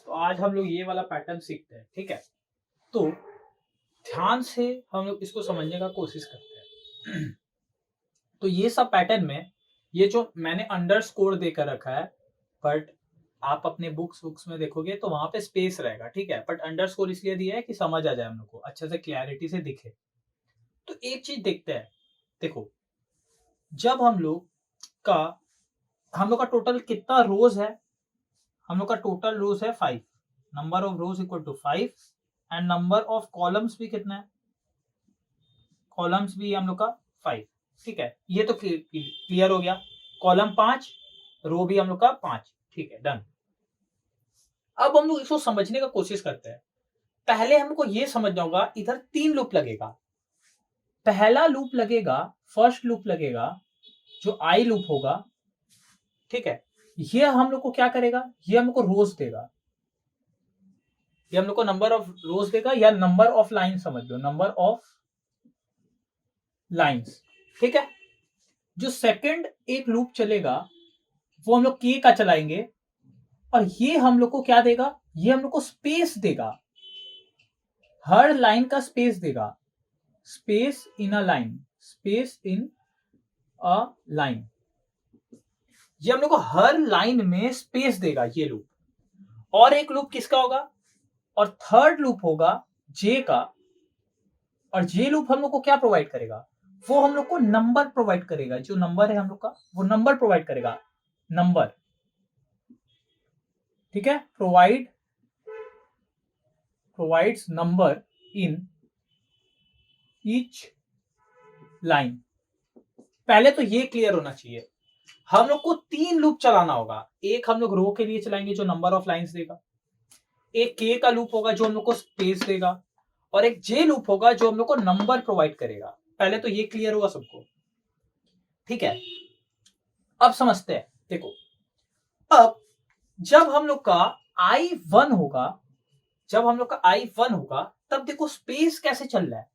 तो आज हम लोग ये वाला पैटर्न सीखते हैं, ठीक है। तो ध्यान से हम लोग इसको समझने का कोशिश करते हैं। तो ये सब पैटर्न में ये जो मैंने अंडरस्कोर देकर रखा है, बट आप अपने बुक्स में देखोगे तो वहां पे स्पेस रहेगा, ठीक है। बट अंडरस्कोर इसलिए दिया है कि समझ आ जाए हम लोग को अच्छे से, क्लैरिटी से दिखे। तो एक चीज देखते हैं, देखो, जब का हम लोग का टोटल कितना रोज है, हम लोग का टोटल रोज है 5, number of rows equal to 5 and number of columns भी कितना है, कॉलम्स भी हम लोग का 5, ठीक है। ये तो क्लियर हो गया, कॉलम 5, रो भी हम लोग का 5, ठीक है, डन। अब हम लोग इसको समझने का कोशिश करते हैं। पहले हमको ये समझना होगा, इधर 3 लूप लगेगा। पहला लूप लगेगा, फर्स्ट लूप लगेगा जो आई लूप होगा, ठीक है। ये हम लोग को क्या करेगा, ये हम लोग को रोज देगा, ये हम लोग को नंबर ऑफ रोज देगा, या नंबर ऑफ लाइन समझ लो, नंबर ऑफ लाइंस, ठीक है। जो सेकंड एक लूप चलेगा वो हम लोग के का चलाएंगे, और ये हम लोग को क्या देगा, ये हम लोग को स्पेस देगा, हर लाइन का स्पेस देगा, space in a line, space in a line, ये हम लोग को हर लाइन में स्पेस देगा ये लूप। और एक लूप किसका होगा, और थर्ड लूप होगा जे का, और जे लूप हम लोग को क्या प्रोवाइड करेगा, वो हम लोग को नंबर प्रोवाइड करेगा, जो नंबर है हम लोग का वो नंबर प्रोवाइड करेगा, नंबर, ठीक है। Provides number in each line. पहले तो ये क्लियर होना चाहिए, हम लोग को 3 लूप चलाना होगा। एक हम लोग रो के लिए चलाएंगे जो नंबर ऑफ लाइंस देगा, एक के का लूप होगा जो हम लोग को स्पेस देगा, और एक जे लूप होगा जो हम लोग को नंबर प्रोवाइड करेगा। पहले तो ये क्लियर होगा सबको, ठीक है। अब समझते हैं, देखो, अब जब हम लोग का I1 होगा, जब हम लोग का I1 होगा, तब देखो स्पेस कैसे चल रहा है।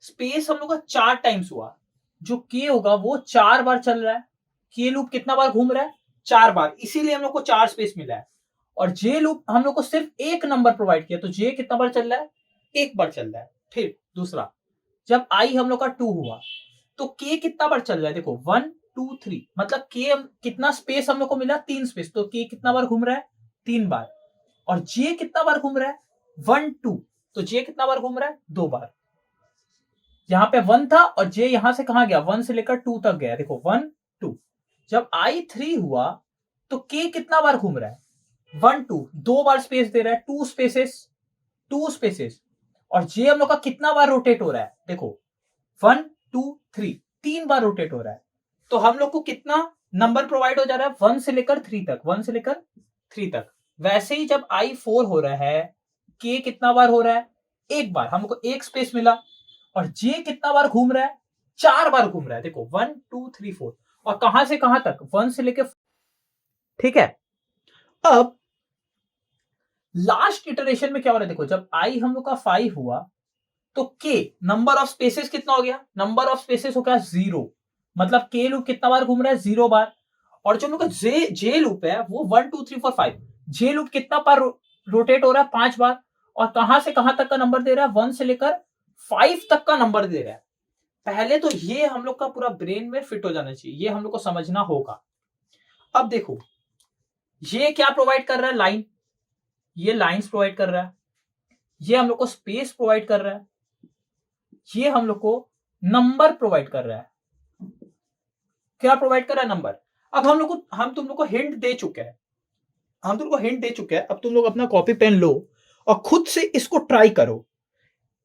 स्पेस हम लोग का 4 टाइम्स हुआ, जो के होगा वो 4 बार चल रहा है। के लूप कितना बार घूम रहा है, 4 बार, इसीलिए हम लोग को 4 स्पेस मिला है। और जे लूप हम लोग को सिर्फ एक नंबर प्रोवाइड किया, तो जे कितना बार चल रहा है, एक बार चल रहा है। फिर दूसरा, जब आई हम लोग का 2 हुआ, तो के कितना बार चल रहा है, देखो 1 2 3, मतलब के कितना स्पेस हम लोग को मिला, 3 स्पेस, तो के कितना बार घूम रहा है, 3 बार। और जे कितना बार घूम रहा है, 1 2, तो जे कितना बार घूम रहा है, 2 बार। यहां पे 1 था और जे यहां से कहां गया, 1 से लेकर 2 तक गया, देखो 1 2। जब I3 हुआ तो के कितना बार घूम रहा है, 1 2, 2 बार स्पेस दे रहा है, 2 स्पेसेस। और जे हम लोग का कितना बार रोटेट हो रहा है, देखो 1 2 3, 3 बार रोटेट हो रहा है। तो हम लोग को कितना नंबर प्रोवाइड हो जा रहा है, 1 से लेकर 3 तक, 1 से लेकर 3 तक। वैसे ही जब I4 हो रहा है, के कितना बार हो रहा है, एक बार, हमको एक स्पेस मिला। और जे कितना बार घूम रहा है, 4 बार घूम रहा है, देखो 1 2 3 4। और कहां से कहां तक, 1 से लेकर, ठीक है। अब लास्ट इटरेशन में क्या हो रहा है, देखो जब आई हम लोग का 5 हुआ, तो के नंबर ऑफ स्पेसेस कितना हो गया, नंबर ऑफ स्पेसेस हो गया 0, मतलब के लूप कितना बार घूम रहा है, 0 बार। और जो हम लोग का जे लूप है वो 1 2 3 4 5, जे लूप कितना बार रोटेट हो रहा है, 5 बार। और कहां से कहां तक का नंबर दे रहा है, 1 से लेकर 5 तक का नंबर दे रहा है। पहले तो ये हम लोग का पूरा ब्रेन में फिट हो जाना चाहिए, ये हम लोग को समझना होगा। अब देखो, ये क्या प्रोवाइड कर रहा है, लाइन, ये लाइंस प्रोवाइड कर रहा है, ये हम लोग को स्पेस प्रोवाइड कर रहा है, ये हम लोग को नंबर प्रोवाइड कर रहा है। क्या प्रोवाइड कर रहा है, नंबर। अब हम तुम लोग को हिंट दे चुके हैं, हम तुमको हिंट दे चुके हैं। अब तुम लोग अपना कॉपी पेन लो और खुद से इसको ट्राई करो।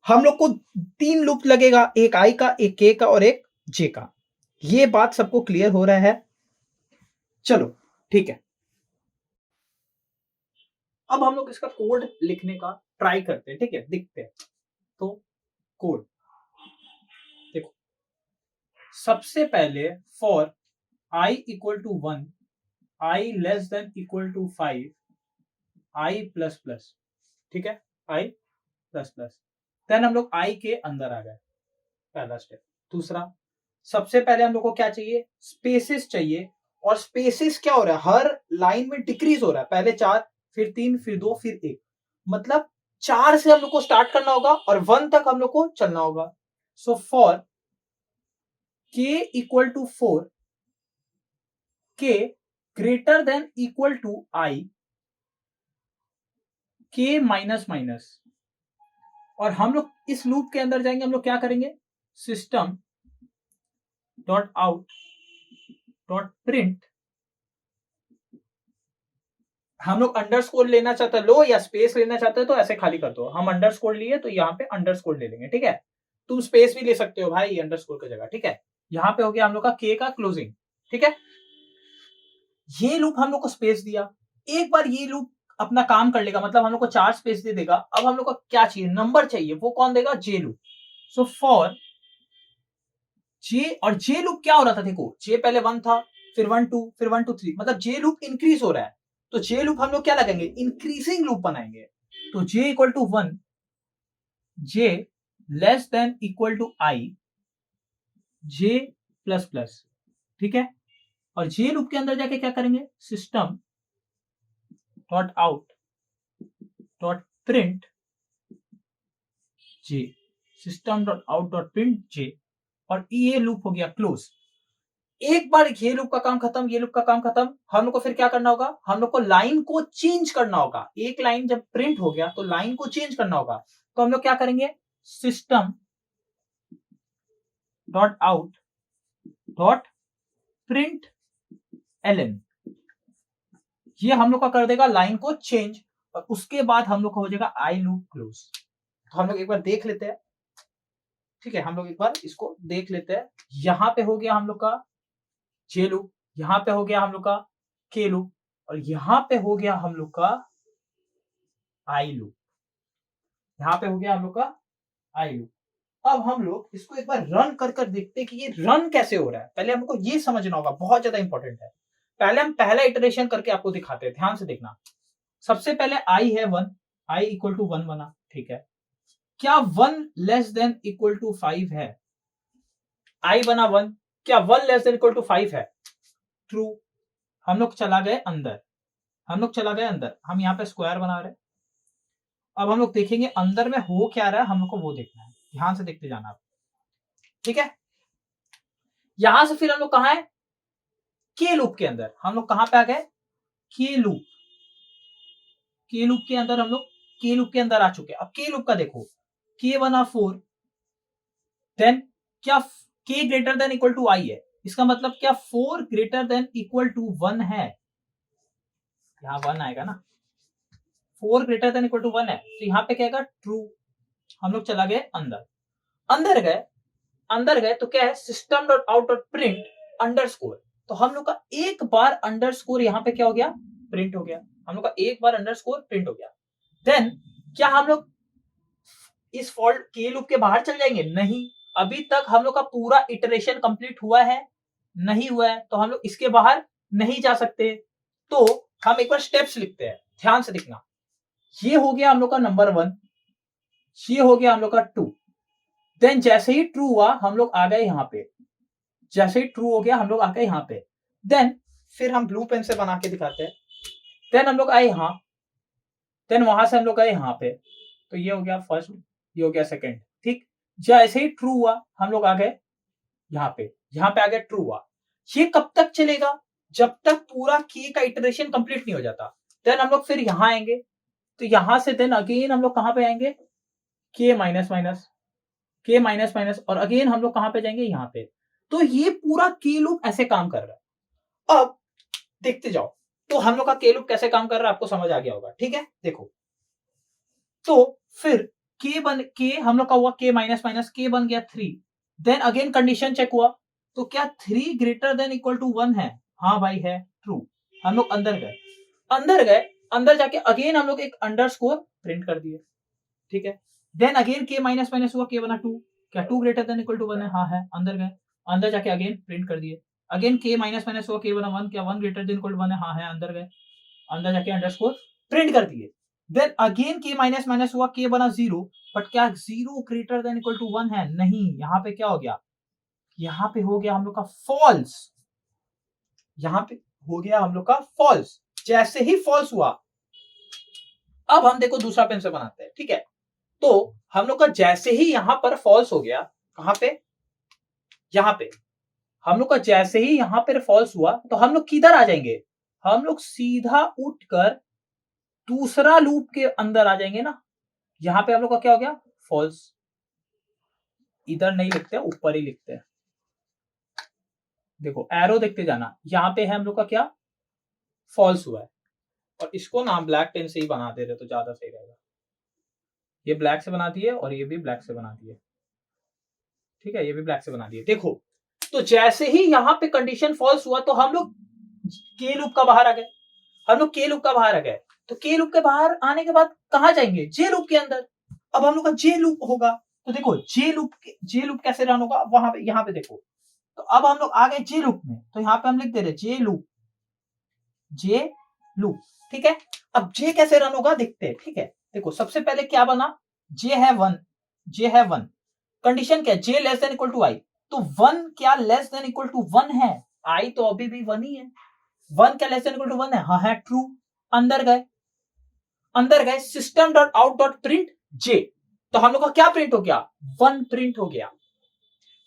हम लोग को 3 लूप लगेगा, एक आई का, एक के का और एक जे का। ये बात सबको क्लियर हो रहा है, चलो ठीक है। अब हम लोग इसका कोड लिखने का ट्राई करते हैं, ठीक है, दिखते हैं। तो कोड देखो, सबसे पहले for i equal to 1, i less than equal to 5, i plus plus, ठीक है, i प्लस प्लस। देन हम लोग i के अंदर आ गए, पहला स्टेप। दूसरा, सबसे पहले हम लोग को क्या चाहिए, स्पेसेस चाहिए। और स्पेसेस क्या हो रहा है, हर लाइन में डिक्रीज हो रहा है, पहले 4 फिर 3, फिर 2, फिर 1, मतलब 4 से हम लोग को स्टार्ट करना होगा और 1 तक हम लोग को चलना होगा। So for k equal to 4, k greater than equal to i, k minus minus, और हम लोग इस लूप के अंदर जाएंगे, हम लोग क्या करेंगे, system dot out dot print, हम लोग अंडरस्कोर लेना चाहते हैं लो या स्पेस लेना चाहते हैं तो ऐसे खाली कर दो, हम अंडरस्कोर लिए तो यहाँ पे अंडरस्कोर ले लेंगे, ठीक है। तुम स्पेस भी ले सकते हो भाई अंडरस्कोर की जगह, ठीक है। यहाँ पे हो गया हम लोग का के का क्लोजिंग, ठीक है। ये लूप हम लोग को स्पेस दिया, एक बार ये लूप अपना काम कर लेगा, मतलब हम लोग को 4 स्पेस दे देगा। अब हम लोग को क्या चाहिए, नंबर चाहिए, वो कौन देगा, जे लूप। सो फॉर जे, और जे लूप क्या हो रहा था, देखो जे पहले 1 था, फिर 1 2, फिर 1 2 3, मतलब जे लूप इंक्रीज हो रहा है। तो जे लूप हम लोग क्या लगाएंगे, इंक्रीजिंग लूप बनाएंगे। तो J equal to 1, J less than equal to I, J plus plus, ठीक है। और जे लूप के अंदर जाके क्या करेंगे, system dot out dot print J, system dot out dot print J, और ये लूप हो गया क्लोज। एक बार ये लूप का काम खत्म, ये लूप का काम खत्म, हम लोग को फिर क्या करना होगा, हम लोग को लाइन को चेंज करना होगा। एक लाइन जब प्रिंट हो गया तो लाइन को चेंज करना होगा। तो हम लोग क्या करेंगे, system dot out dot print l n, ये हम लोग का कर देगा लाइन को चेंज, और उसके बाद हम लोग का हो जाएगा आई लूप क्लोज। तो हम लोग एक बार देख लेते हैं, ठीक है, हम लोग एक बार इसको देख लेते हैं। यहां पे हो गया हम लोग का जे लूप, यहां पे हो गया हम लोग का के लूप, और यहां पे हो गया हम लोग का आई लूप, यहां पे हो गया हम लोग का आई लूप। अब हम लोग इसको एक बार रन कर कर देखते हैं कि ये रन कैसे हो रहा है। पहले हमको ये समझना होगा, बहुत ज्यादा इंपॉर्टेंट है। पहले हम पहला इटरेशन करके आपको दिखाते हैं, ध्यान से देखना। सबसे पहले आई है 1, आई इक्वल टू 1 बना, ठीक है। क्या 1 लेस देन इक्वल टू 5 है, आई बना 1, क्या 1 लेस देन इक्वल टू 5 है, ट्रू। हम लोग चला गए अंदर, हम लोग चला गए अंदर, हम यहाँ पे स्क्वायर बना रहे हैं। अब हम लोग देखेंगे अंदर में हो क्या रहा है, हम लोग को वो देखना है, ध्यान से देखते जाना आप, ठीक है। यहां से फिर हम लोग कहा है, के लूप के अंदर, हम लोग कहां पे आ गए, के लूप, के लूप के अंदर हम लोग के लूप के अंदर आ चुके हैं। अब के लूप का देखो, के बना 4, देन क्या के ग्रेटर देन इक्वल टू आई है, इसका मतलब क्या 4 ग्रेटर देन इक्वल टू 1 है, यहां 1 आएगा ना, 4 ग्रेटर देन इक्वल टू 1 है, तो यहाँ पे क्या आएगा, ट्रू। हम लोग चला गए अंदर, अंदर गए, अंदर गए तो क्या है, system dot out dot print underscore. तो हम लोग का एक बार अंडरस्कोर यहाँ पे क्या हो गया, प्रिंट हो गया, हम लोग का एक बार अंडरस्कोर प्रिंट हो गया। देन क्या हम लोग इस फॉल्ट के लूप के बाहर चल जाएंगे, नहीं, अभी तक हम लोग का पूरा इटरेशन कंप्लीट हुआ है, नहीं हुआ है, तो हम लोग इसके बाहर नहीं जा सकते। तो हम एक बार स्टेप्स लिखते हैं, ध्यान से देखना। ये हो गया हम लोग का नंबर 1, ये हो गया हम लोग का 2, देन जैसे ही ट्रू हुआ हम लोग आ गए यहाँ पे, जैसे ही ट्रू हो गया हम लोग आ गए यहाँ पे। देन फिर हम ब्लू पेन से बना के दिखाते हैं, देन हम लोग आए यहाँ, देन वहां से हम लोग गए यहाँ पे, तो ये हो गया फर्स्ट, ये हो गया सेकंड, ठीक। जैसे ही ट्रू हुआ हम लोग आ गए यहाँ पे, यहाँ पे आ गया ट्रू हुआ। ये कब तक चलेगा, जब तक पूरा की का इटरेशन कंप्लीट नहीं हो जाता। देन हम लोग फिर यहाँ आएंगे, तो यहां से देन अगेन हम लोग कहां पे आएंगे, के माइनस माइनस, के माइनस माइनस, और अगेन हम लोग कहां पे जाएंगे, यहाँ पे। तो ये पूरा के लूप ऐसे काम कर रहा है। अब देखते जाओ, तो हम लोग का के लूप कैसे काम कर रहा है आपको समझ आ गया होगा, ठीक है। देखो, तो फिर के हम लोग का हुआ के माइनस माइनस, के बन गया 3, देन अगेन कंडीशन चेक हुआ, तो क्या 3 ग्रेटर देन इक्वल टू 1 है, हाँ भाई है, ट्रू। हम लोग अंदर गए, अंदर गए, अंदर जाके अगेन हम लोग एक अंडरस्कोर प्रिंट कर दिए, ठीक है। Then again k minus minus हुआ, के बना 2, क्या 2 ग्रेटर देन इक्वल टू 1 है, हाँ है, अंदर गए, अंदर जाके अगेन प्रिंट कर दिए। अगेन के माइनस माइनस हुआ, के बना 1, क्या 1 ग्रेटर देन इक्वल टू 1 है, हाँ है, अंदर गए, अंदर जाके अंडरस्कोर प्रिंट कर दिए। Then again k minus minus हुआ, के बना 0, बट क्या 0 ग्रेटर देन इक्वल टू 1 है, नहीं, यहाँ पे क्या हो गया, यहाँ पे हो गया हम लोग का फॉल्स, यहाँ पे हो गया हम लोग का फॉल्स। जैसे ही फॉल्स हुआ अब हम देखो दूसरा पेन से बनाते हैं, ठीक है। तो हम लोग का जैसे ही यहां पर फॉल्स हो गया, कहां पे, यहां पे हम लोग का जैसे ही यहां पर फॉल्स हुआ तो हम लोग किधर आ जाएंगे, हम लोग सीधा उठकर दूसरा लूप के अंदर आ जाएंगे ना। यहां पे हम लोग का क्या हो गया, फॉल्स। इधर नहीं लिखते, ऊपर ही लिखते हैं। देखो एरो देखते जाना, यहां पे है हम लोग का क्या, फॉल्स हुआ है। और इसको ना ब्लैक पेन से ही बना दे रहे तो ज्यादा सही रहेगा। ये ब्लैक से बना दिए और ये भी ब्लैक से बना दिए, ठीक है, ये भी ब्लैक से बना दिए। देखो तो जैसे ही यहां पे कंडीशन फॉल्स हुआ तो हम लोग के लूप का बाहर आ गए, हम लोग के लूप का बाहर आ गए। तो के लूप के बाहर आने के बाद कहां जाएंगे, जे लूप के अंदर। अब हम लोग का जे लूप होगा, तो देखो जे लूप कैसे रन होगा, वहां पे यहां पे देखो। तो अब हम लोग आ गए जे लूप में, तो यहां पे हम लिख दे रहे जे लूप, जे लूप, ठीक है। अब जे कैसे रन होगा देखते हैं, ठीक है। देखो सबसे पहले क्या बना, जे है वन, जे है वन, कंडीशन क्या है, j less than equal to i. तो वन क्या less than equal to one है, आई तो अभी भी वन ही है। वन क्या less than equal to one है, हाँ है ट्रू। अंदर गए, अंदर गए, system dot out dot print J, तो हम लोग का क्या प्रिंट हो गया, वन प्रिंट हो गया।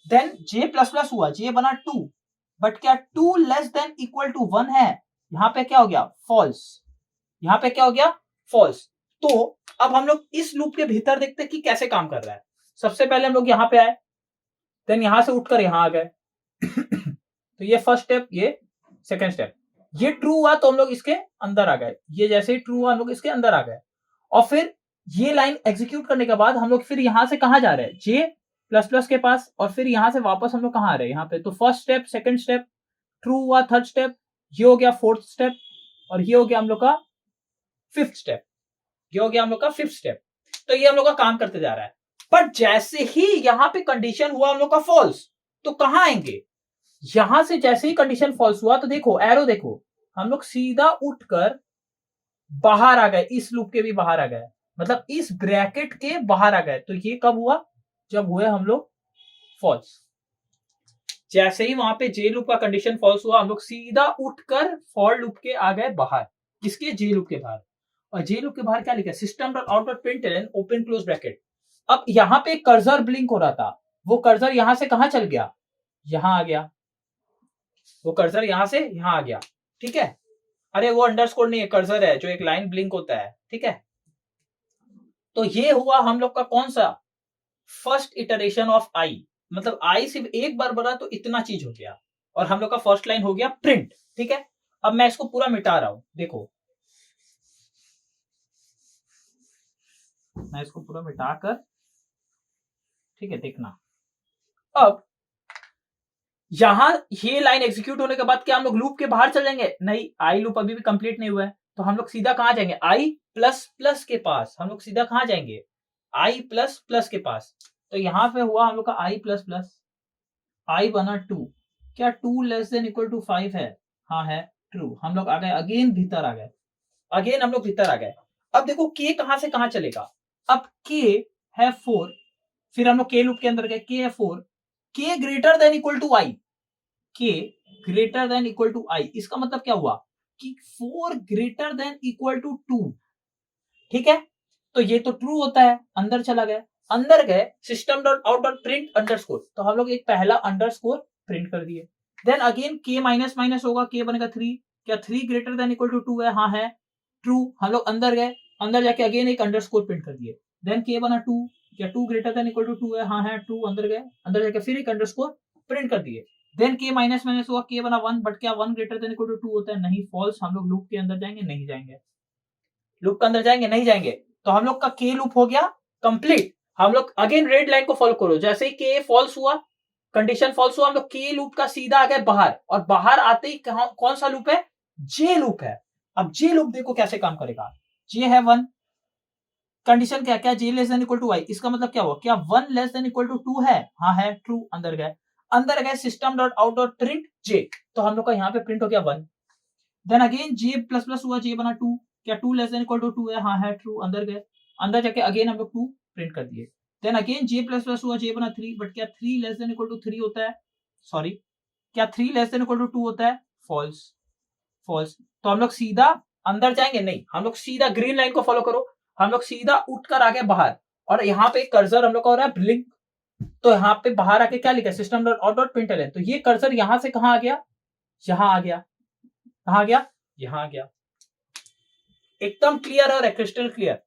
देन जे प्लस प्लस हुआ, जे बना टू, बट क्या two less than equal to one है, यहां पे क्या हो गया, फॉल्स। यहां पे क्या हो गया, फॉल्स। तो अब हम लोग इस लूप के भीतर देखते हैं कि कैसे काम कर रहा है। सबसे पहले हम लोग यहां पे आए, देन यहां से उठकर यहां आ गए। तो ये फर्स्ट स्टेप, ये सेकंड स्टेप। ये ट्रू हुआ तो हम लोग इसके अंदर आ गए, ये जैसे ही ट्रू हुआ हम लोग इसके अंदर आ गए। और फिर ये लाइन एग्जीक्यूट करने के बाद हम लोग फिर यहां से कहां जा रहे हैं, जे प्लस प्लस के पास, और फिर यहां से वापस हम लोग कहां आ रहे हैं, यहाँ पे। तो first step, second step, true हुआ, थर्ड स्टेप, ये हो गया फोर्थ स्टेप, और ये हो गया हम लोग का फिफ्थ स्टेप, ये हो गया हम लोग का फिफ्थ स्टेप। तो ये हम लोग का काम करते जा रहा है। पर जैसे ही यहां पे कंडीशन हुआ हम लोग का फॉल्स, तो कहां आएंगे, यहां से जैसे ही कंडीशन फॉल्स हुआ तो देखो एरो देखो, हम लोग सीधा उठकर बाहर आ गए, इस लूप के भी बाहर आ गए, मतलब इस ब्रैकेट के बाहर आ गए। तो ये कब हुआ, जब हुए हम लोग फॉल्स। जैसे ही वहां पे जे लूप का कंडीशन फॉल्स हुआ हम लोग सीधा उठकर फॉर लूप के आ गए बाहर, किसके, जे लूप के बाहर। और जे लूप के बाहर क्या लिखा है, system dot out dot println open close bracket. अब यहां पे कर्सर ब्लिंक हो रहा था, वो कर्सर यहां से कहां चल गया, यहां आ गया, वो कर्सर यहां से यहां आ गया, ठीक है। अरे वो अंडरस्कोर नहीं है, कर्सर है जो एक लाइन ब्लिंक होता है, ठीक है। तो ये हुआ हम लोग का कौन सा, फर्स्ट इटरेशन ऑफ आई, मतलब आई सिर्फ एक बार बना तो इतना चीज हो गया, और हम लोग का फर्स्ट लाइन हो गया प्रिंट, ठीक है। अब मैं इसको पूरा मिटा रहा हूं, देखो मैं इसको पूरा मिटाकर, ठीक है, देखना। अब यहां ये लाइन एग्जीक्यूट होने के बाद क्या हम लोग लूप के बाहर चल जाएंगे, नहीं, आई लूप अभी भी कंप्लीट नहीं हुआ है। तो हम लोग सीधा कहां जाएंगे, आई प्लस प्लस के पास, हम लोग सीधा कहां जाएंगे, आई प्लस प्लस के पास। तो यहां पे हुआ हम लोग का आई प्लस प्लस, आई बना टू, क्या two less than equal to five है, हाँ है ट्रू। हम लोग आ गए अगेन भीतर आ गए, अगेन हम लोग भीतर आ गए। अब देखो के कहां से कहां चलेगा, अब के है फोर, फिर हम लोग के लूप के अंदर गए, के है four, k greater than equal to i, k greater than equal to आई, इसका मतलब क्या हुआ कि four greater than equal to two, ठीक है। तो ये तो ट्रू होता है, अंदर चला गया, अंदर गए, system dot out dot print underscore, तो हम लोग एक पहला अंडरस्कोर प्रिंट कर दिए। Then again k minus minus होगा, के बनेगा थ्री, क्या three greater than equal to two है, हाँ है ट्रू। हम लोग अंदर गए, अंदर जाके अगेन एक अंडरस्कोर प्रिंट कर दिए। देन के बना टू, क्या two greater than equal to two है, हाँ है ट्रू। अंदर गए, अंदर जाके फिर एक अंडरस्कोर प्रिंट कर दिए। देन के माइनस माइनस हुआ, के बना वन, बट क्या one greater than equal to two होता है, नहीं फॉल्स। हम लोग लूप के अंदर जाएंगे, नहीं जाएंगे, लूप के अंदर जाएंगे, नहीं जाएंगे। तो हम लोग का के लूप हो गया कंप्लीट। हम लोग अगेन रेड लाइन को फॉलो करो, जैसे ही के फॉल्स हुआ, कंडीशन फॉल्स हुआ, हम लोग के लूप का सीधा आ गए बाहर, और बाहर आते ही कौन सा लूप है, जे लूप है। अब जे लूप देखो कैसे काम करेगा, जे है वन, कंडीशन क्या, क्या J less than equal to आई, इसका मतलब क्या हुआ, क्या one less than equal to two है, हाँ है ट्रू। अंदर गए, अंदर गए, system dot out dot print J, तो हम लोग का यहाँ पे प्रिंट हो गया वन। देन अगेन जे प्लस प्लस हुआ, जे बना टू, क्या two less than equal to two है, हाँ है ट्रू। अंदर गए, अंदर जाके अगेन हम लोग टू प्रिंट कर दिए। देन अगेन जे प्लस प्लस हुआ, जे बना थ्री, बट क्या three less than equal to three होता है, सॉरी, क्या three less than equal to two होता है, फॉल्स, फॉल्स। तो हम लोग सीधा अंदर जाएंगे नहीं, हम लोग सीधा ग्रीन लाइन को फॉलो करो, हम लोग सीधा उठकर आ गए बाहर, और यहाँ पे कर्सर हम लोग का हो रहा है ब्लिंक, तो यहाँ पे बाहर आके क्या लिखा है system dot out dot println, तो ये कर्सर यहां से कहां आ गया, यहां आ गया, कहां आ गया, यहां आ गया। एकदम क्लियर है, क्रिस्टल क्लियर।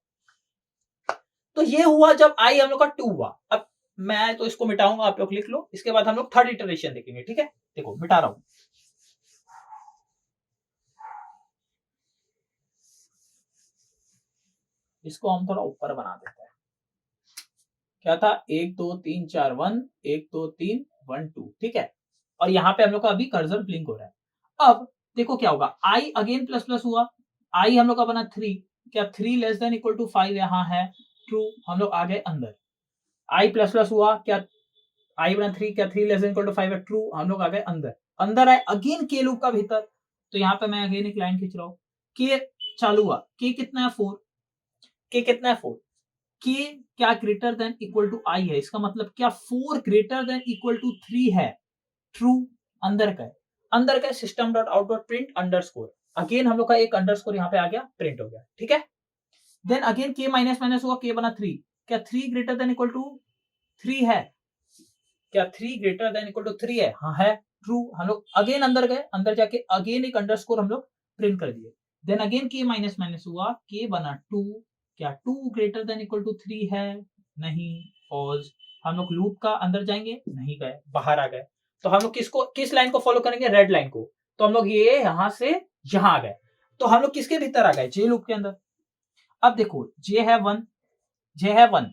तो ये हुआ जब आई हम लोग का 2 हुआ। अब मैं तो इसको मिटाऊंगा, आप लोग लिख लो, इसके बाद हम लोग थर्ड इटरेशन देखेंगे, ठीक है। देखो मिटा रहा हूं, इसको हम थोड़ा ऊपर बना देते हैं। क्या था, 1 2 3 4 1, 1 2 3 1 2, ठीक है। और यहाँ पे हम लोग का अभी कर्सर ब्लिंक हो रहा है। अब देखो क्या होगा, आई अगेन प्लस प्लस हुआ, आई हम लोग का बना 3, क्या 3 लेस देन इक्वल टू 5 यहाँ है, ट्रू, हम लोग आ गए अंदर। आई प्लस प्लस हुआ, क्या आई बना 3, क्या 3 लेस देन इक्वल टू 5 है, ट्रू, हम लोग आ गए अंदर। अंदर आए अगेन के लूप का भीतर, तो यहाँ पे मैं अगेन एक लाइन खींच रहा हूँ, के चालू हुआ, के कितना है 4, के कितना है 4, के क्या ग्रेटर देन इक्वल टू आई है, इसका मतलब क्या 4 ग्रेटर देन इक्वल टू 3 है, ट्रू, अंदर का है, अंदर का system dot out dot print underscore, again हम लोग का एक अंडरस्कोर यहाँ पे आ गया, प्रिंट हो गया, ठीक है। Then again k minus minus हुआ, के बना 3, क्या 3 ग्रेटर देन इक्वल टू 3 है, क्या 3 ग्रेटर देन इक्वल टू 3 है, हाँ है, ट्रू, हम लोग अगेन अंदर गए, अंदर जाके अगेन एक अंडरस्कोर हम लोग प्रिंट कर दिए। Then again k minus minus हुआ, के बना 2, क्या 2 ग्रेटर देन इक्वल टू 3 है, नहीं, फॉल्स, हम लोग लूप का अंदर जाएंगे, नहीं गए, बाहर आ गए, तो हम लोग किसको, किस लाइन को फॉलो करेंगे, रेड लाइन को, तो हम लोग ये यहां से यहां आ गए, तो हम लोग किसके भीतर आ गए, जे लूप के अंदर। अब देखो जे है 1, जे है 1,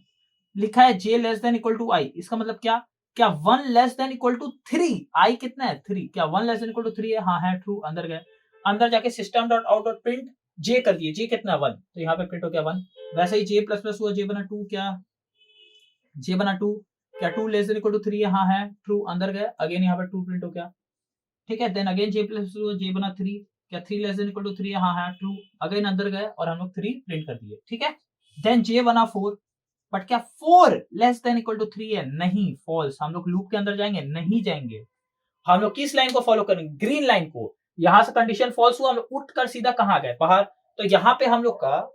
लिखा है j less than equal to आई, इसका मतलब क्या 1 लेस देन इक्वल टू 3, आई कितना है 3, क्या 1 लेस देन इक्वल टू 3 है, हाँ है, ट्रू, अंदर गए, अंदर जाके system dot out dot print J कर दिए, जे कितना 1, तो यहाँ पे प्रिंट हो गया 1। वैसे ही जे प्लस प्लस हुआ, जे बना 2, क्या जे बना 2, क्या 2 लेस देन इक्वल टू 3 है, हाँ है, ट्रू, अंदर गए, अगेन यहाँ पे 2 प्रिंट हो गया, ठीक है। देन अगेन जे प्लस हुआ, जे बना 3, क्या 3 लेस देन इक्वल टू 3 है, हाँ है, ट्रू, अगेन अंदर गए और हम लोग 3 प्रिंट कर दिए, ठीक है। देन जे बना 4, बट क्या 4 लेस देन इक्वल टू 3 है, नहीं, फॉल्स, हम लोग लूप के अंदर जाएंगे, नहीं जाएंगे, हम लोग किस लाइन को फॉलो करेंगे, ग्रीन लाइन को। यहां से कंडीशन फॉल्स हुआ, हम लोग उठकर सीधा कहां गए, बाहर, तो यहाँ पे हम लोग का,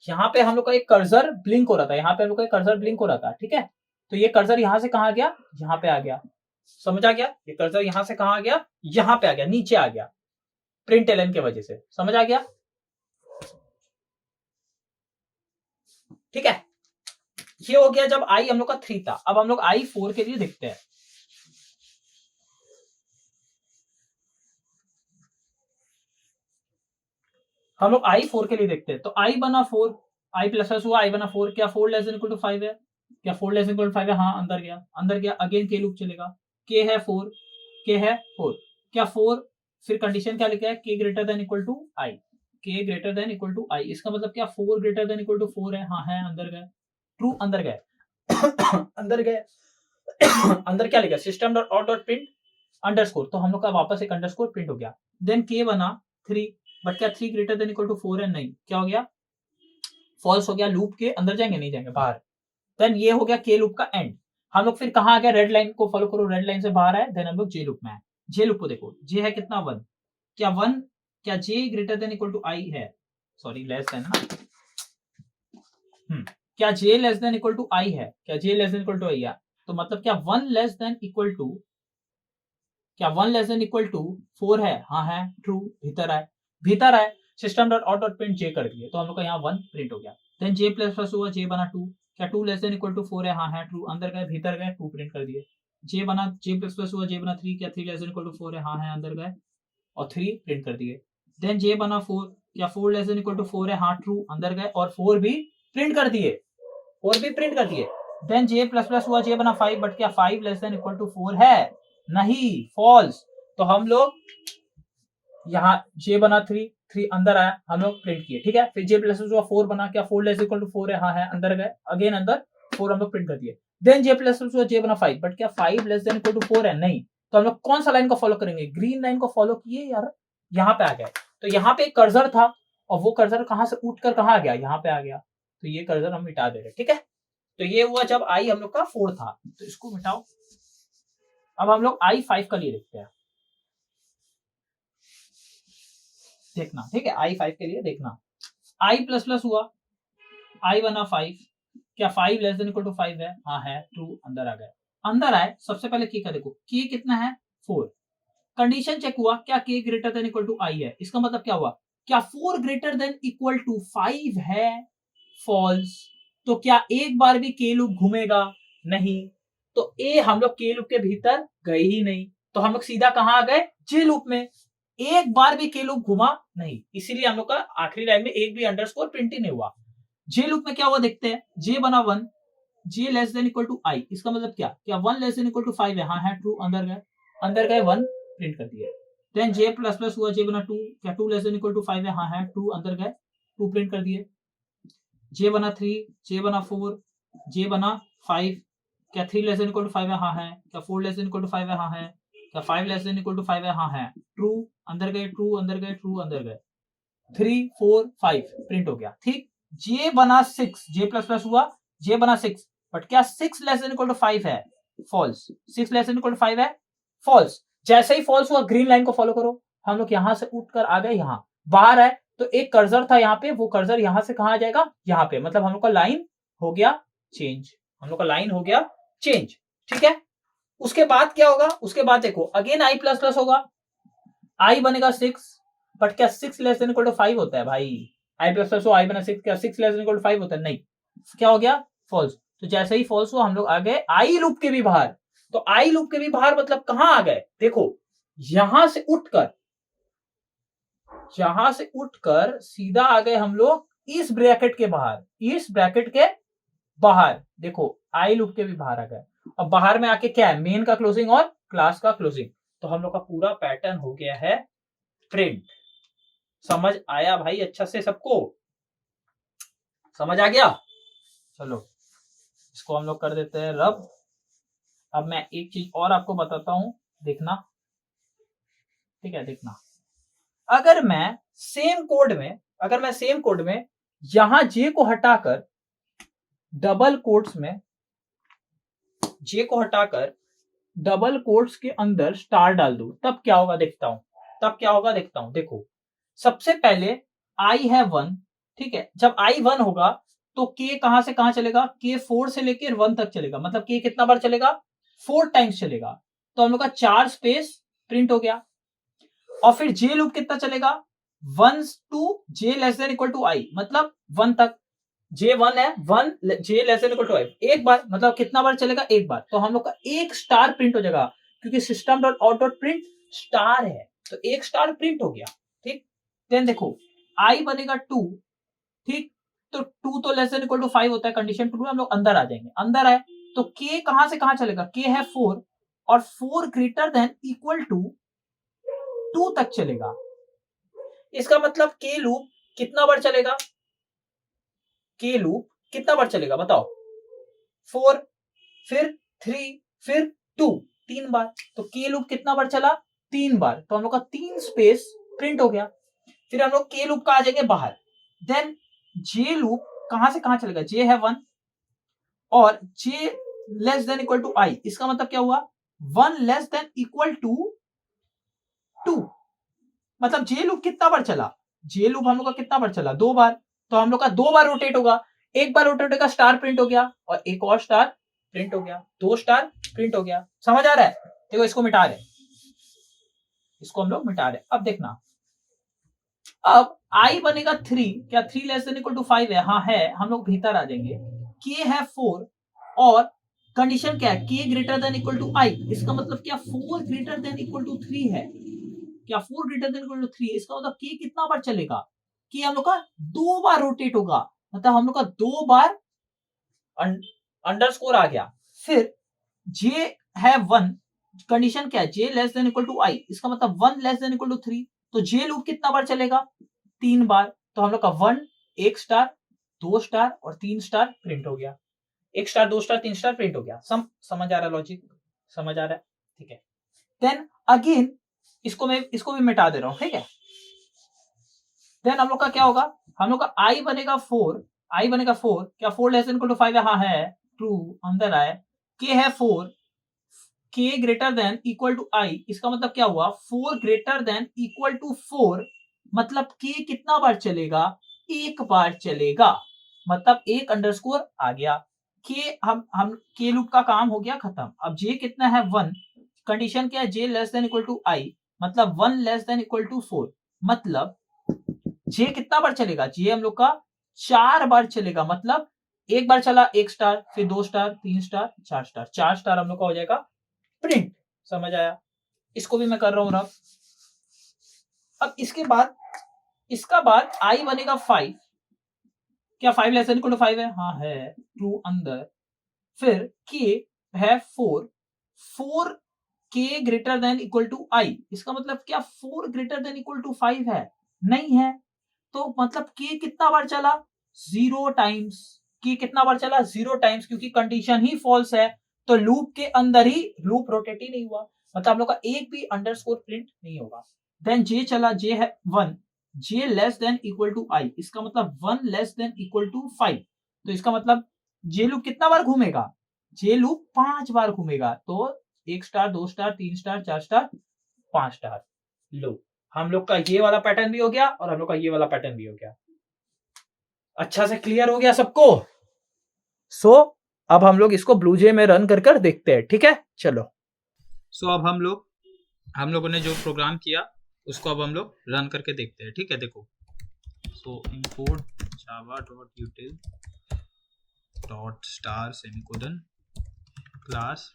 यहाँ पे हम लोग का एक कर्सर ब्लिंक हो रहा था, यहाँ पे हम लोग का एक कर्सर ब्लिंक हो रहा था, ठीक है। तो ये कर्सर यहां से कहां गया, यहाँ पे आ गया, समझ आ गया, ये कर्सर यहां से कहां आ गया, यहाँ पे आ गया, नीचे आ गया, प्रिंट एलन की वजह से, समझ आ गया, ठीक है। ये हो गया जब आई हम लोग का 3 था। अब हम लोग आई 4 के लिए देखते हैं। हम लोग आई 4 के लिए देखते हैं, तो आई बना 4, आई प्लस प्लस हुआ, आई बना 4, क्या 4 लेस देन इक्वल टू 5 है, क्या 4 लेस देन इक्वल टू 5 है, हाँ, अंदर गया, अंदर गया, अगेन के लूप चलेगा, के है 4, के है 4, क्या 4, फिर कंडीशन क्या लिखा है, के greater than equal to i, k greater than equal to आई, इसका मतलब क्या 4 ग्रेटर देन इक्वल टू 4 है, हाँ है, अंदर गए, ट्रू, अंदर गए अंदर गए अंदर क्या लिखा, system dot out dot print underscore, तो हम लोग का वापस एक अंडरस्कोर प्रिंट हो गया। देन के बना 3, बट क्या 3 ग्रेटर देन इक्वल टू 4 है, नहीं, क्या हो गया, फॉल्स हो गया, लूप के अंदर जाएंगे, नहीं जाएंगे, बाहर। देन ये हो गया के लूप का एंड। हम लोग फिर कहां आ गए, रेड लाइन को फॉलो करो, रेड लाइन से बाहर आए, देन हम लोग जे लूप में आए। जे लूप को देखो, जे है कितना 1, क्या 1, क्या जे ग्रेटर देन इक्वल टू आई है, सॉरी लेस देन ना, क्या J less than equal to आई है, क्या J less than equal to आई है, तो मतलब क्या 1 लेस देन इक्वल टू, क्या 1 लेस देन इक्वल टू 4 है, हाँ है, ट्रू, भीतर आए, भीतर आए, system dot out dot print J कर दिए, तो हम लोग का यहाँ 1 प्रिंट हो गया। देन जे प्लस प्लस हुआ, जे बना 2, क्या 2 लेस देन इक्वल टू 4 है, हाँ है, ट्रू, अंदर गए, भीतर गए, 2 प्रिंट कर दिए। जे बना, जे प्लस प्लस हुआ, जे बना 3, क्या 3 लेस देन इक्वल टू 4 है, हाँ है, अंदर गए और 3 प्रिंट कर दिए। देन जे बना 4, क्या 4 लेस देन इक्वल टू 4 है, हाँ, ट्रू, अंदर गए और 4 भी प्रिंट कर दिए, 4 भी प्रिंट कर दिए। देन जे प्लस प्लस हुआ, जे बना 5, बट क्या 5 लेस देन इक्वल टू 4 है, नहीं, फॉल्स, तो हम लोग यहाँ जे बना 3, 3 अंदर आया, हम लोग प्रिंट किए, ठीक है। फिर जे प्लस हुआ 4 बना, क्या 4 लेस इक्वल टू 4 है, हाँ है, अंदर गए, अगेन अंदर 4 हम लोग प्रिंट कर दिए। देन जे प्लस हुआ, जे बना 5, बट क्या 5 लेस देन इक्वल टू 4 है, नहीं, तो हम लोग कौन सा लाइन को फॉलो करेंगे, ग्रीन लाइन को फॉलो किए यार, यहाँ पे आ गए। तो यहाँ पे एक कर्सर था और वो कर्सर कहां से उठकर कहां आ गया, यहाँ पे आ गया, तो ये कर्सर हम मिटा दे रहे, ठीक है। तो ये हुआ जब आई हम लोग का 4 था, तो इसको मिटाओ। अब हम लोग आई 5 का लिए देखते हैं। देखना, ठीक है, i5 के लिए देखना, i प्लस प्लस हुआ, i बना 5, क्या 5 लेस देन इक्वल टू 5 है? हाँ है, ट्रू, अंदर आ गए। अंदर आए, सबसे पहले k का देखो, k कितना है? 4। कंडीशन चेक हुआ, क्या k greater than equal to i है? इसका मतलब क्या हुआ? क्या 4 ग्रेटर देन इक्वल टू 5 है? फॉल्स। तो क्या एक बार भी k लूप घूमेगा? नहीं। तो ए हम लोग k लूप के भीतर गए ही नहीं, तो हम लोग सीधा कहां आ गए? j लूप में। एक बार भी k लूप घुमा नहीं, इसीलिए हम लोग का आखिरी लाइन में एक भी अंडरस्कोर प्रिंट ही नहीं हुआ। j लूप में क्या हुआ देखते हैं, j बना 1, j less than equal to i, इसका मतलब क्या 1 लेस देन इक्वल टू 5 है? हाँ है, ट्रू, अंदर गए 1 प्रिंट कर दिया। देन j प्लस प्लस हुआ, j बना 2, क्या 2 लेस देन इक्वल टू 5 है? हाँ है, ट्रू, अंदर गए 2 प्रिंट कर दिए। j बना 3, j बना 4, j बना 5, क्या 3 लेस देन इक्वल टू 5 है? हाँ है, क्या 4 लेस देन इक्वल टू 5 है? हाँ है, क्या 5 लेस देन इक्वल टू 5 है? हाँ है, ट्रू, अंदर गए, ट्रू, अंदर गए, ट्रू, अंदर गए, 3 4 5 प्रिंट हो गया। ठीक, j बना 6, j प्लस प्लस हुआ, j बना 6, बट क्या 6 लेस देन इक्वल टू 5 है? False. 6 less than equal to 5 है? फॉल्स। जैसे ही फॉल्स हुआ, ग्रीन लाइन को फॉलो करो, हम लोग यहां से उठकर आ गए, यहां बाहर है, तो एक कर्सर था यहाँ पे, वो कर्सर यहां से कहां आ जाएगा? यहाँ पे, मतलब हम लोग का लाइन हो गया चेंज, हम लोग का लाइन हो गया चेंज। ठीक है, उसके बाद क्या होगा? उसके बाद देखो, अगेन i प्लस प्लस होगा, i बनेगा 6, बट क्या 6 लेस देन इक्वल टू 5 होता है भाई? i प्लस प्लस हो, i बना 6, क्या 6 लेस देन इक्वल टू 5 होता है? नहीं। क्या हो गया? फॉल्स। तो जैसे ही फॉल्स हुआ, हम लोग आ गए आई लूप के भी बाहर। तो आई लूप के भी बाहर मतलब कहां आ गए? देखो, यहां से उठकर सीधा आ गए हम लोग इस ब्रैकेट के बाहर, इस ब्रैकेट के बाहर। देखो, आई लूप के भी बाहर आ गए। अब बाहर में आके क्या है? मेन का क्लोजिंग और क्लास का क्लोजिंग। तो हम लोग का पूरा पैटर्न हो गया है प्रिंट। समझ आया भाई अच्छा से सबको? समझ आ गया? चलो, इसको हम लोग कर देते हैं रब। अब मैं एक चीज और आपको बताता हूं, देखना, ठीक है, देखना। अगर मैं सेम कोड में यहां जे को हटाकर डबल कोट्स के अंदर स्टार डाल दूं, तब क्या होगा देखता हूं। देखो, सबसे पहले आई है 1, ठीक है, जब आई 1 होगा तो के कहां से कहां चलेगा? के 4 से लेकर 1 तक चलेगा, मतलब के कितना बार चलेगा? 4 टाइम्स चलेगा। तो हम लोग का 4 स्पेस प्रिंट हो गया। और फिर जे लूप कितना चलेगा? 1 to J less than equal to I, मतलब 1 तक। जे 1 है, 1 J less than equal to I, एक बार, मतलब कितना बार चलेगा? एक बार। तो हम लोग का एक स्टार प्रिंट हो जाएगा, क्योंकि system dot out dot print star है, तो एक स्टार प्रिंट हो गया। ठीक, देन देखो, आई बनेगा 2, ठीक, तो 2 तो लेस देन इक्वल टू 5 होता है, कंडीशन ट्रू, हम लोग अंदर आ जाएंगे। अंदर आए तो के कहां से कहां चलेगा? के है 4, और 4 ग्रेटर देन इक्वल टू 2 तक चलेगा। इसका मतलब के लूप कितना बार चलेगा? के लूप कितना बार चलेगा बताओ? 4, फिर 3, फिर 2, 3 बार। तो के लूप कितना बार चला? 3 बार। तो हम लोग का 3 स्पेस प्रिंट हो गया। फिर हम लोग के लूप का आ जाएंगे बाहर। देन जे लूप कहां से कहां चलेगा? जे है 1, और जे लेस देन इक्वल टू आई, इसका मतलब क्या हुआ? 1 लेस देन इक्वल टू 2, मतलब जे लूप कितना बार चला? जे लूप हम लोग का कितना बार चला? 2 बार। तो हम लोग का 2 बार रोटेट होगा, एक बार रोटेट होगा, स्टार प्रिंट हो गया, और एक और स्टार प्रिंट हो गया, 2 स्टार प्रिंट हो गया। समझ आ रहा है? देखो, इसको मिटा रहे, इसको हम लोग मिटा रहे। अब देखना, अब आई बनेगा 3, क्या 3 लेस देन इक्वल टू 5 है? हाँ है, हम लोग भीतर आ जाएंगे। के है 4, और कंडीशन क्या है? के ग्रेटर देन इक्वल टू आई, इसका मतलब क्या 4 ग्रेटर देन इक्वल टू 3 है? क्या 4 ग्रेटर देन इक्वल टू 3? इसका मतलब के कितना बार चलेगा? के हम लोग का 2 बार रोटेट होगा, मतलब हम लोग का 2 बार अंडरस्कोर आ गया। फिर जे है 1, कंडीशन क्या है? J less than equal to आई, इसका मतलब 1 लेस देन इक्वल टू 3। तो जे लूप कितना बार चलेगा? 3 बार। तो हम लोग का 1, एक स्टार, 2 स्टार और 3 स्टार प्रिंट हो गया। एक स्टार, 2 स्टार, 3 स्टार प्रिंट हो गया। समझ आ रहा है लॉजिक? समझ आ रहा है? ठीक है। देन अगेन इसको भी मिटा दे रहा हूं, ठीक है। देन हम लोग का क्या होगा? हम लोग का आई बनेगा 4, क्या 4 लेस देन इक्वल टू 5 है? हाँ है, ट्रू, अंदर आए। के है 4, के ग्रेटर देन इक्वल टू आई, इसका मतलब क्या हुआ? 4 ग्रेटर देन इक्वल टू 4 मतलब के कितना बार चलेगा, एक बार चलेगा, मतलब एक अंडरस्कोर आ गया। के हम के लूप का काम हो गया खत्म। अब जे कितना है 1, कंडीशन क्या है, j less than equal to I, मतलब 1 लेस देन इक्वल टू 4, मतलब जे कितना बार चलेगा, जे हम लोग का 4 बार चलेगा, मतलब एक बार चला 1 स्टार, फिर 2 स्टार, 3 स्टार, 4 स्टार, 4 स्टार हम लोग का हो जाएगा प्रिंट। समझ आया? इसको भी मैं कर रहा हूं रब। अब इसका बाद आई बनेगा 5, क्या 5 लेस देन इक्वल टू 5 है? हाँ है, ट्रू अंदर। फिर के है 4, 4 के ग्रेटर देन इक्वल टू आई, इसका मतलब क्या 4 ग्रेटर देन इक्वल टू 5 है? नहीं है। तो मतलब के कितना बार चला, 0 टाइम्स। के कितना बार चला, 0 टाइम्स, क्योंकि कंडीशन ही फॉल्स है, तो लूप के अंदर ही लूप रोटेट ही नहीं हुआ, मतलब हम लोग का एक भी अंडरस्कोर प्रिंट नहीं होगा। देन जे चला, जे है 1, J less than equal to आई, इसका मतलब 1 लेस देन इक्वल टू 5, तो इसका मतलब जे लूप कितना बार घूमेगा, जे लूप 5 बार घूमेगा, तो 1 star, 2 star, 3 star, 4 star, 5 star. लो, हम लोग का ये वाला पैटर्न भी हो गया और हम लोग का ये वाला पैटर्न भी हो गया। अच्छा से क्लियर हो गया सबको? सो अब हम लोग इसको ब्लूजे में रन कर देखते हैं, ठीक है? चलो। सो अब हम लोगों ने जो प्रोग्राम किया उसको अब हम लोग रन करके देखते हैं, ठीक है? देखो, so import java.util dot star semicolon class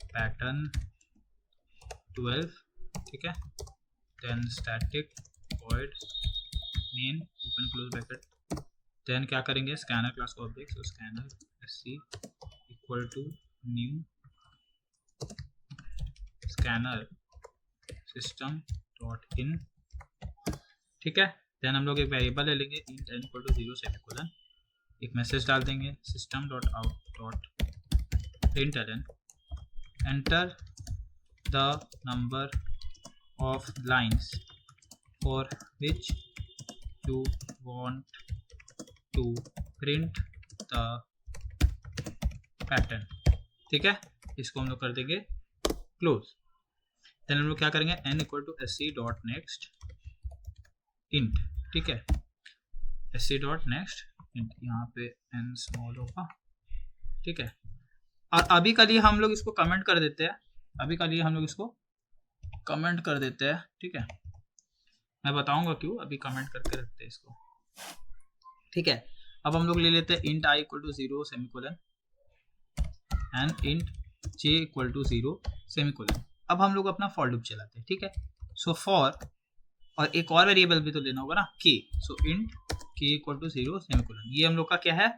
pattern 12, ठीक है? Then static void main open close bracket, then क्या करेंगे, स्कैनर क्लास को object, so scanner sc equal to new scanner system dot in, ठीक है? देन हम लोग एक वेरिएबल ले लेंगे int n equal to 0 semicolon, एक मैसेज डाल देंगे system dot out dot println, enter the number of lines for which you want to print the pattern, ठीक है? इसको हम लोग कर देंगे क्लोज। देन हम लोग क्या करेंगे, n equal to sc dot next int, ठीक है? sc डॉट नेक्स्ट इंट, यहाँ पे n स्मॉल होगा, ठीक है? और अभी के लिए हम लोग इसको कमेंट कर देते हैं, अभी के लिए हम लोग इसको कमेंट कर देते हैं, ठीक है? मैं बताऊंगा क्यों, अभी कमेंट करके रखते हैं इसको, ठीक है? अब हम लोग ले लेते हैं int i equal to 0 semicolon and int j equal to 0 semicolon. अब हम लोग अपना फॉर लूप चलाते हैं, ठीक है? सो फॉर, और एक और वेरिएबल भी तो लेना होगा ना, k, so int k equal to 0 semicolon, ये हम लोग का क्या है,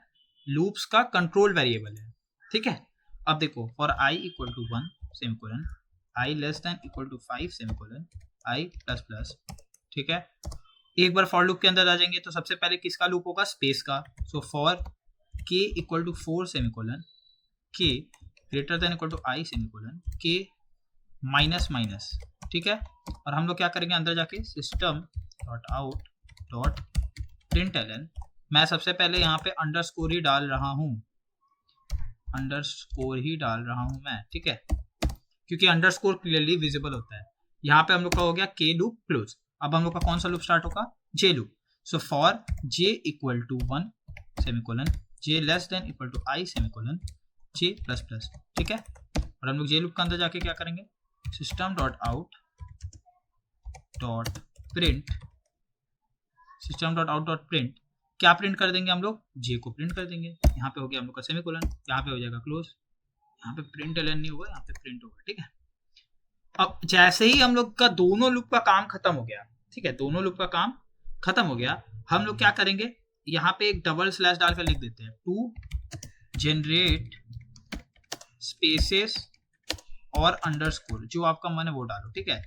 लूप्स का कंट्रोल वेरिएबल है, ठीक है? अब देखो, for i equal to 1 semicolon, i less than equal to 5 semicolon, i plus plus, ठीक है? एक बार फॉर लूप के अंदर आ जाएंगे तो सबसे पहले किसका लूप होगा, स्पेस का, so for k equal to 4 semicolon, k greater than equal to i semicolon, k minus minus, ठीक है? और हम लोग क्या करेंगे, अंदर जाके system dot out dot println, मैं सबसे पहले यहाँ पे अंडरस्कोर ही डाल रहा हूँ, अंडरस्कोर ही डाल रहा हूँ मैं, ठीक है? क्योंकि अंडरस्कोर क्लियरली विजिबल होता है। यहाँ पे हम लोग का हो गया के लूप क्लोज। अब हम लोग का कौन सा लूप स्टार्ट होगा, J loop. So for J equal to 1 semicolon, J less than equal to I semicolon, J plus plus, ठीक है? और हम लोग जे लूप के अंदर जाके क्या करेंगे, system dot out dot print, system dot out dot print, क्या प्रिंट कर देंगे हम लोग, जे को प्रिंट कर देंगे। यहाँ पे हो गया हम लोग का सेमीकोलन, यहाँ पे हो जाएगा क्लोज, यहाँ पे प्रिंट एलन नहीं होगा, यहाँ पे प्रिंट होगा, ठीक है? अब जैसे ही हम लोग का दोनों लूप का काम खत्म हो गया, ठीक है, दोनों लूप का काम खत्म हो गया, हम लोग क्या करेंगे, यहाँ पे एक डबल स्लैश डालकर लिख देते हैं, टू जनरेट स्पेसेस और अंडरस्कोर, जो आपका मन है वो डालो, ठीक है?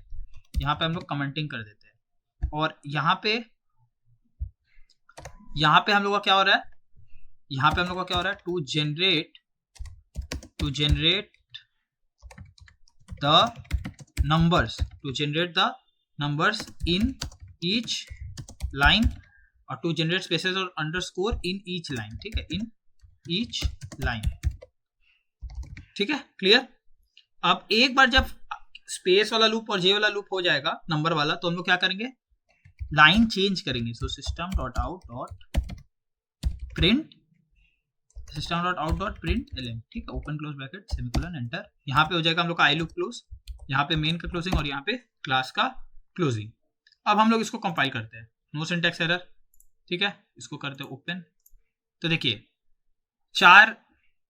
यहाँ पे हम लोग कमेंटिंग कर देते हैं, और यहाँ पे हम लोग का क्या हो रहा है, यहाँ पे हम लोग का क्या हो रहा है, to generate the numbers in each line, और टू जनरेट स्पेसेस और अंडरस्कोर इन ईच लाइन, ठीक है? इन ईच लाइन, ठीक है? क्लियर? अब एक बार जब स्पेस वाला लूप और जे वाला लूप हो जाएगा नंबर वाला, तो हम लोग क्या करेंगे, लाइन चेंज करेंगे। So system dot out dot print lm, ठीक है, open close bracket semicolon enter. यहाँ पे हो जाएगा हम लोग का आई लूप क्लोज, यहाँ पे मेन का क्लोजिंग और यहाँ पे क्लास का क्लोजिंग। अब हम लोग इसको कंपाइल करते हैं, नो सिंटैक्स एरर, ठीक है, इसको करते हैं ओपन। तो देखिए 4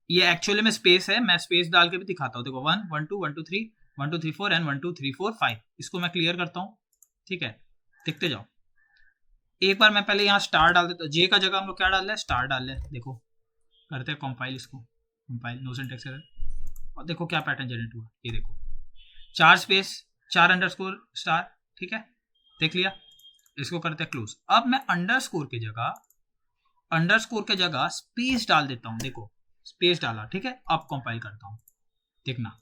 ये एक्चुअली में स्पेस है, मैं स्पेस डाल के भी दिखाता हूँ। देखो 1 1 2 1 2 3 1 2 3 4 एंड 1 2 3 4 5। इसको मैं क्लियर करता हूँ, ठीक है, देखते जाओ। एक बार मैं पहले यहाँ स्टार डाल देता हूँ, जे का जगह हम लोग क्या डाल रहे हैं, स्टार डाल रहे हैं। देखो करते हैं कंपाइल, इसको कंपाइल, नो सिंटैक्स एरर, और देखो क्या पैटर्न जनरेट हुआ। ये देखो 4 स्पेस 4 अंडरस्कोर स्टार, ठीक है, देख लिया। इसको करते हैं क्लोज। अब मैं अंडरस्कोर के जगह स्पेस डाल देता हूं। देखो स्पेस डाला, ठीक है। अब कंपाइल करता हूं, देखना,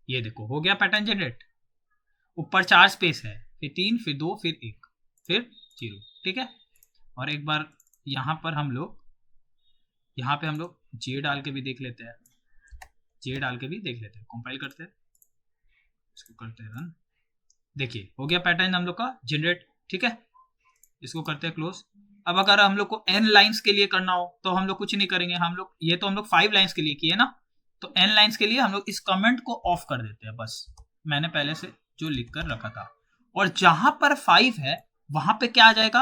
ये देखो हो गया पैटर्न जनरेट। ऊपर 4 स्पेस है, फिर 3 फिर 2 फिर 1 फिर 0, ठीक है। और एक बार यहाँ पे हम लोग जे डाल के भी देख लेते हैं, कंपाइल करते हैं, इसको करते हैं रन। देखिए हो गया पैटर्न हम लोग का जनरेट, ठीक है। इसको करते हैं क्लोज। अब अगर हम लोग को n लाइंस के लिए करना हो तो हम लोग कुछ नहीं करेंगे, हम लोग ये तो हम लोग 5 लाइंस के लिए किए ना, तो n लाइंस के लिए हम लोग इस कमेंट को ऑफ कर देते हैं। बस मैंने पहले से जो लिख कर रखा था, और जहां पर 5 है वहां पे क्या आ जाएगा,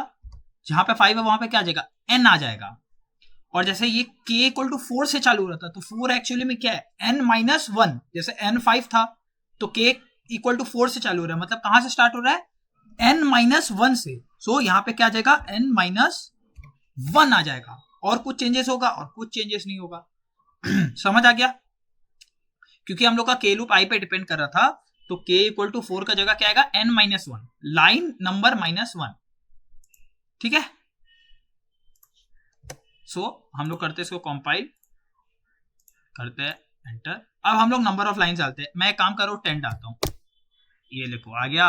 जहां पे 5 है वहां पे क्या आ जाएगा, n आ जाएगा। और जैसे ये k इक्वल टू 4 से चालू हो रहा था, तो 4 एक्चुअली में क्या है, n माइनस 1। जैसे n 5 था तो k इक्वल टू 4 से चालू हो रहा है, मतलब कहां से स्टार्ट हो रहा है, n माइनस 1 से। सो यहाँ पे क्या आ जाएगा, n माइनस 1 आ जाएगा, और कुछ चेंजेस होगा और कुछ चेंजेस नहीं होगा। समझ आ गया, क्योंकि हम लोग का k लूप i पे डिपेंड कर रहा था, तो k इक्वल टू 4 का जगह क्या आएगा, n minus 1, line number minus 1, ठीक है। सो हम लोग करते हैं इसको कंपाइल करते हैं, एंटर। अब हम लोग नंबर ऑफ लाइंस डालते हैं। मैं एक काम करो 10 डालता हूं, ये देखो आ गया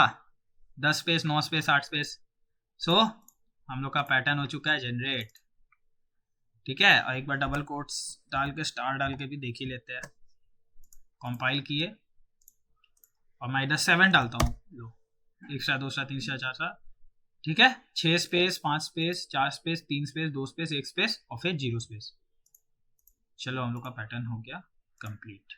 10 स्पेस 9 स्पेस 8 स्पेस। सो हम लोग का पैटर्न हो चुका है जनरेट, ठीक है। और एक बार डबल कोट्स डाल के स्टार डाल के भी देख ही लेते हैं। कंपाइल किए और मैं इधर 7 डालता हूँ, लो 1 2 3 4 4, ठीक है। 6 space 5 space 4 space 3 space 2 space 1 space और फिर 0 स्पेस। चलो हम लोग का पैटर्न हो गया कंप्लीट।